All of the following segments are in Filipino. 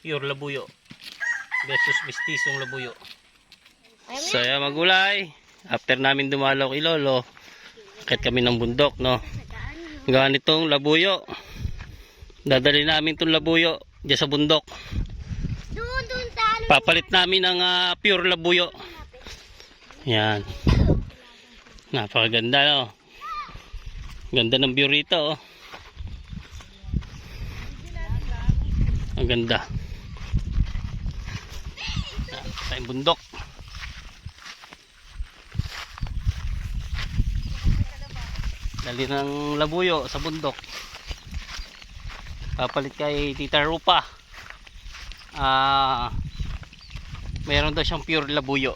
pure labuyo versus mistisong labuyo. So yan magulay, after namin dumalaw kay Lolo, akit kami ng bundok, no, gawa nitong labuyo. Dadali namin itong labuyo dyan sa bundok. Papalit namin ng pure labuyo. Yan, napakaganda, no, ganda ng view rito, oh. Ang ganda sa bundok. Dali ng labuyo sa bundok. Papalit kay Tita Rupa. Mayroon daw siyang pure labuyo.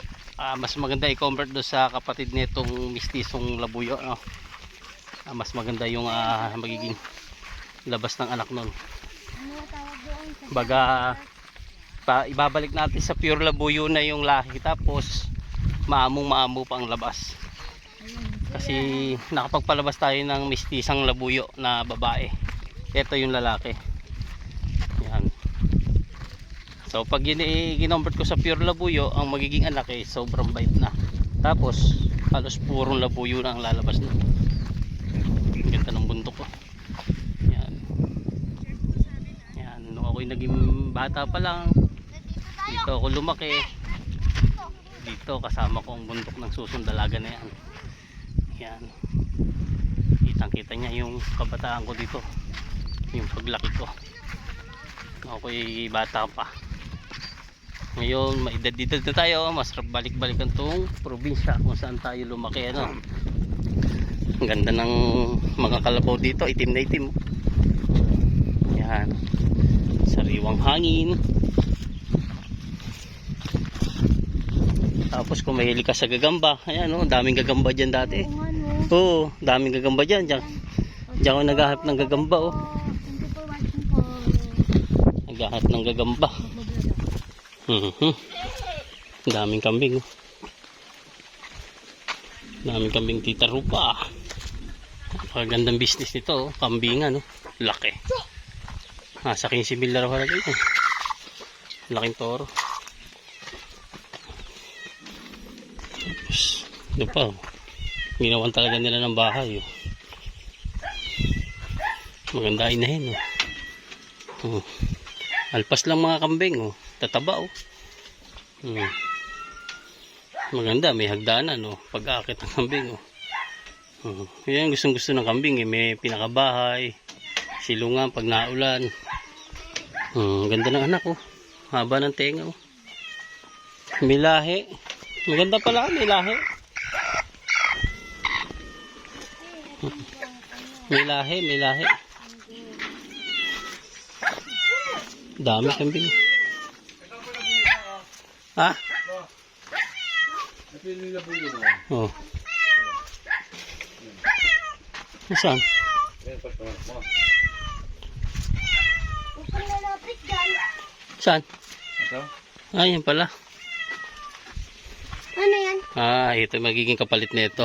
Mas maganda i-convert do sa kapatid nitong mistisong labuyo, no? Mas maganda yung magiging labas ng anak nun. Baga ibabalik natin sa pure labuyo na yung lahi, tapos maamong-maamo pa ang labas. Kasi nakapagpalabas tayo ng mistisang labuyo na babae. Ito yung lalaki. Yan. So pag ginomvert ko sa pure labuyo, ang magiging anak ay sobrang bait na. Tapos halos purong labuyo na ang lalabas na. Ang ganda ng bundok ko. Yan. Yan. Nung ako'y naging bata pa lang, dito ako lumaki. Dito kasama ko ang bundok ng Susundalaga na yan. Yan. Kitang-kita niya yung kabataan ko dito. Yung paglaki ko. Ako'y bata pa. Ngayon, maedad-edad na tayo. Masarap balik-balikan tong probinsya kung saan tayo lumaki, ano. Ang ganda ng mga kalabaw dito. Itim na itim. Yan. Sariwang hangin. Tapos kung mahilig ka sa gagamba, ayan, oh, daming gagamba dyan dati. Oo, daming gagamba dyan. Diyan ako naghahanap ng gagamba, oh. Naghahanap ng gagamba. Daming kambing, oh. Daming kambing Tita Rupa. Napakagandang business nito, oh. Kambingan, oh. Laki. Sa 15 mil na raw halaga ito. Laking toro. Tapos, ito pa, oh. Ginawan talaga nila ng bahay, oh. Maganda inahin, oh. Alpas lang mga kambing, oh. Tataba, oh. Maganda, may hagdanan, oh. Pag-aakit ng kambing, oh. Yan gustong gusto ng kambing, eh. May pinakabahay, silungan pag naulan. Ganda ng anak, oh. Haba ng tenga, oh. May lahi. Maganda pala, may lahi. May lahi, may lahi. Dami kambing. Ha? Oh. Saan? Saan? Yan pala. Ano yan? Ito magiging kapalit nito.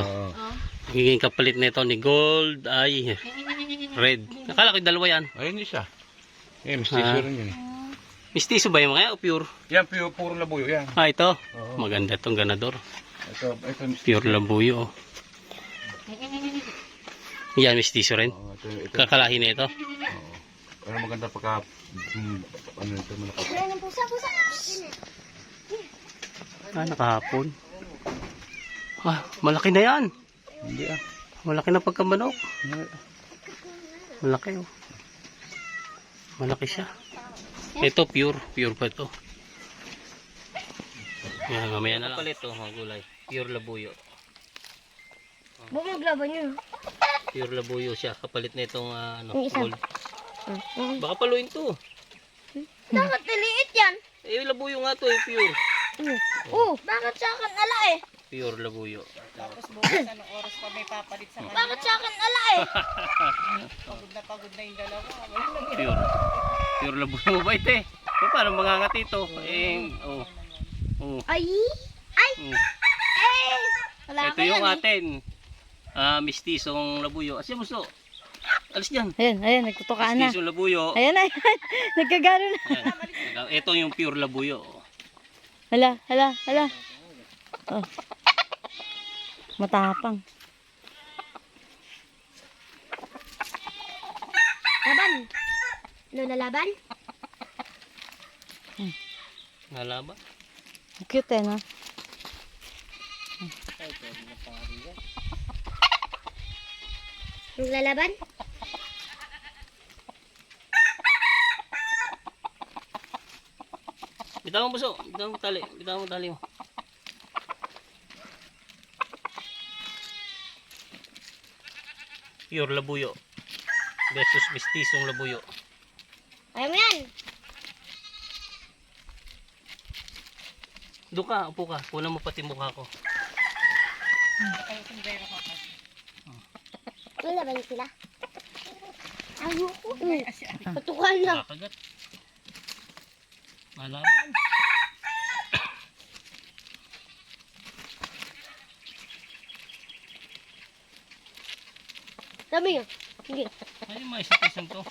Magiging kapalit nito ni gold ay red. Nakala ko dalawa yan. Ay, hindi siya. Mistiso rin yun. Mistiso ba yung mga o pure? Yan, puro labuyo yan. Ito. Oo. Maganda itong ganador. Ito mistiso. Pure labuyo. Yan, mistiso rin. Ito. Kakalahin na ito. Oo. Pero maganda pagka, ano ito, malaki. Ayan ang pusa. Nakahapon. Malaki na yan. Hindi Malaki na pagkamanok. Malaki, oh. Malaki siya. Ito pure pa ito. Yan, mamaya na lang. Palit, oh, mga gulay. Pure labuyo. Bumaglaban yun. Pure labuyo siya. Kapalit na itong Yung isa. gold. Baka paluin to. Bakit niliit yan? Labuyo nga to, pure. Bakit sa akin ala eh? Pure labuyo. Tapos bukas anong oras pa may papalit sa kanya. Bakit sa akin ala eh? Pagod na yung dalawa. Pure labuyo. Mabait, eh. Parang mangangat ito. Ay! Wala Ito yung atin. Mistisong labuyo. Asya muso. Alis dyan. Ayan, nagtutukaan na. Stisong labuyo. Ayan. Nagkagano na. Ayan. Ito yung pure labuyo. Hala. Oh. Matapang. Laban. Lalaban? Nalaba. Cute no? Lalaban? Bitawan mo buso. Bitawan mo tali. Bitawan mo tali mo. Pure labuyo. Versus mistisong labuyo. Ayaw mo yan. Doon ka, upo ka. Kunan mo pati mukha ko. Lalaban sila. Ayoko. Patukan na. Nakakagat. Malaban. Sabi nyo. Sige. Ay, mga isang to.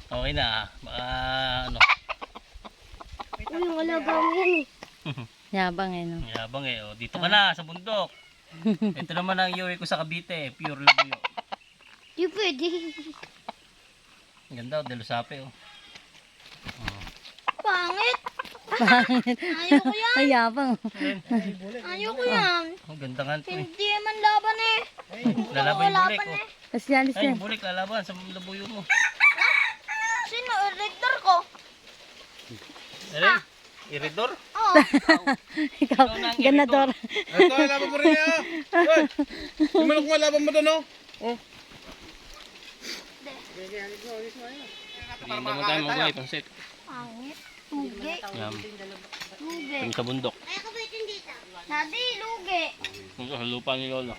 Okay na. Baka ano. Uy, yung alaga mo yan eh. Yabang no? Yabang eh. O, dito ka na sa bundok. Ito naman ang iuwi ko sa Cavite. Pure labuyo. Di pwede. Ang ganda o. Delusape o. Pangit. Ayoko yan. Ay, yabang. Ayoko yan. Ang ganda nga ito eh. Hindi man laban eh. Lalaban yung bulik o. Tapos yan, Ay, yung bulik lalaban sa labuyo mo. Sino? Rector ko? Ano? Iridor? Oo. Ikaw, na ang ganador. Ito, laban mo rin niya. Hoy! Yung manok mo, laban mo doon, oh. Hindi mo tayo mag-uwi. Pansit. Pangit. Lugi. Yan. Lugi. Yung sa bundok. Daddy, lugi. Yung sa lupa ni Lolo.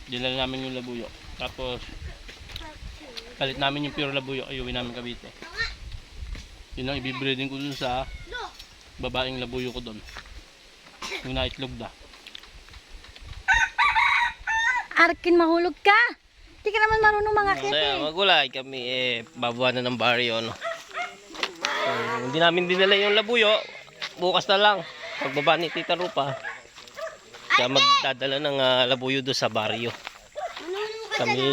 Dinala namin yung labuyo. Tapos, kalit namin yung pure labuyo. Ayuwi namin Cavite. Yun ang ibibreeding ko dun sa babaeng labuyo ko dun. Yung naitlog na. Arkin, mahulog ka. Hindi ka naman marunong mga Kaya magulay kami babuhanan ng baryo. No? So, hindi namin dinala yung labuyo. Bukas na lang. Pagbaba ni Tita Rupa. Siya magdadala ng labuyo doon sa baryo. Kami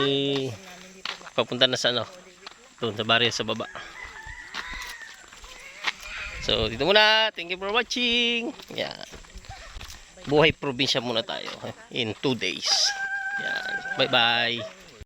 papunta na sa ano. Doon sa baryo sa baba. So dito muna. Thank you for watching. Yan. Buhay probinsya muna tayo in 2 days. Yan. Bye bye.